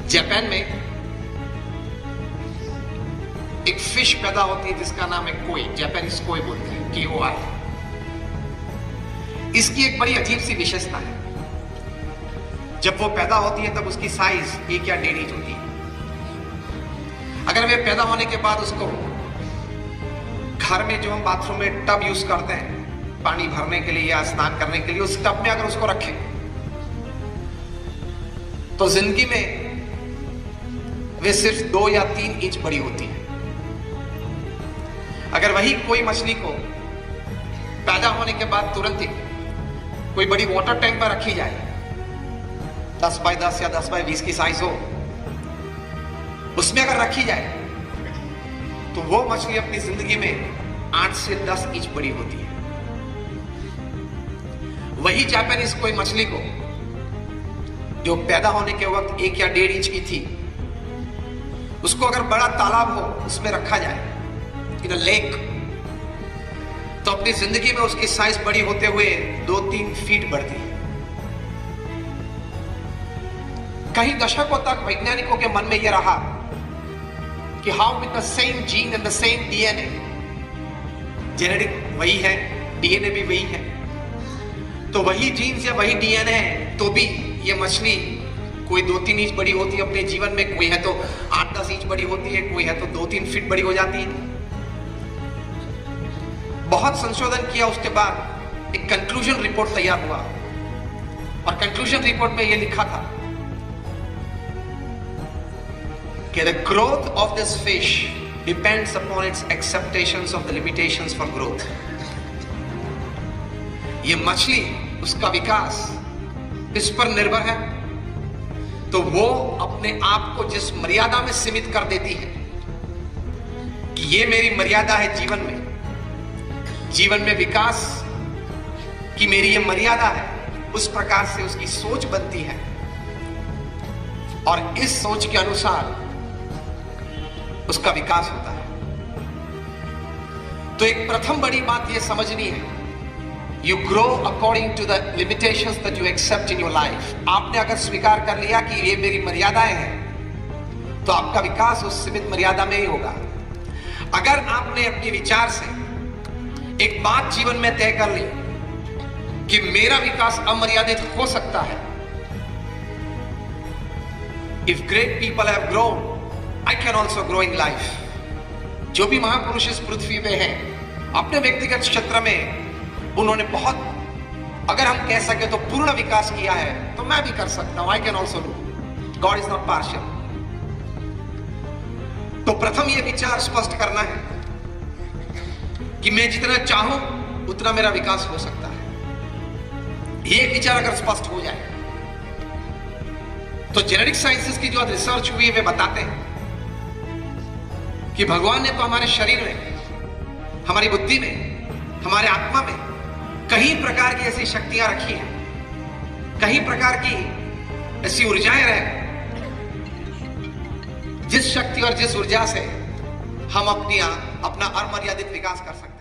Japan में एक fish पैदा होती है जिसका नाम है कोई, जापानीज कोई बोलते हैं, KOI। इसकी एक बड़ी अजीब सी विशेषता है। जब वो पैदा होती है तब उसकी साइज 1 या 1.5 इंच होती है। अगर वे पैदा होने के बाद उसको घर में जो हम बाथरूम में टब यूज करते हैं पानी भरने के लिए या स्नान करने के लिए, उस टब में अगर उसको रखें तो जिंदगी में वे सिर्फ 2 या 3 इंच बड़ी होती है। अगर वही कोई मछली को पैदा होने के बाद तुरंत ही कोई बड़ी वाटर टैंक पर रखी जाए, 10 बाय 10 या 10 बाय 20 की साइज हो, उसमें अगर रखी जाए तो वो मछली अपनी जिंदगी में 8 से 10 इंच बड़ी होती है। वही जापानीज कोई मछली को जो पैदा होने के वक्त 1 या 1.5 इंच की थी, उसको अगर बड़ा तालाब हो उसमें रखा जाए, इन अ लेक, तो अपनी जिंदगी में उसकी साइज बड़ी होते हुए 2-3 फीट बढ़ती है। कई दशकों तक वैज्ञानिकों के मन में यह रहा कि how with the same gene and the same DNA, genetic वही है, डीएनए भी वही है, तो वही जीन्स या वही डीएनए है तो भी ये मछली कोई 2-3 इंच बड़ी होती है अपने जीवन में, कोई है तो 8-10 इंच बड़ी होती है, कोई है तो 2-3 फीट बड़ी हो जाती है। बहुत संशोधन किया उसके बाद एक कंक्लूजन रिपोर्ट तैयार हुआ और कंक्लूजन रिपोर्ट में यह लिखा था कि the growth of this fish depends upon its expectations of the limitations for growth. ये मछली, उसका विकास इस पर निर्भर है, तो वो अपने आप को जिस मर्यादा में सीमित कर देती है कि ये मेरी मर्यादा है जीवन में विकास की मेरी ये मर्यादा है, उस प्रकार से उसकी सोच बनती है और इस सोच के अनुसार उसका विकास होता है। तो एक प्रथम बड़ी बात यह समझनी है, You grow according to the limitations that you accept in your life. आपने अगर स्वीकार कर लिया कि ये मेरी मर्यादाएं हैं, तो आपका विकास उस सीमित मर्यादा में ही होगा। अगर आपने अपने विचार से एक बात जीवन में तय कर ली कि मेरा विकास अमर्यादित हो सकता है, If great people have grown, I can also grow in life. जो भी महापुरुष इस पृथ्वी पे हैं, अपने व्यक्तिगत क्षेत्र में उन्होंने बहुत, अगर हम कह सके तो पूर्ण विकास किया है, तो मैं भी कर सकता हूं। I can also do. God is not partial. तो प्रथम यह विचार स्पष्ट करना है कि मैं जितना चाहूं उतना मेरा विकास हो सकता है। यह विचार अगर स्पष्ट हो जाए तो जेनेटिक साइंसेस की जो रिसर्च हुई है वे बताते हैं कि भगवान ने तो हमारे शरीर में, हमारी बुद्धि में, हमारे आत्मा में कई प्रकार की ऐसी शक्तियां रखी हैं, कई प्रकार की ऐसी ऊर्जाएं रहे, जिस शक्ति और जिस ऊर्जा से हम अपना अमर्यादित विकास कर सकते हैं।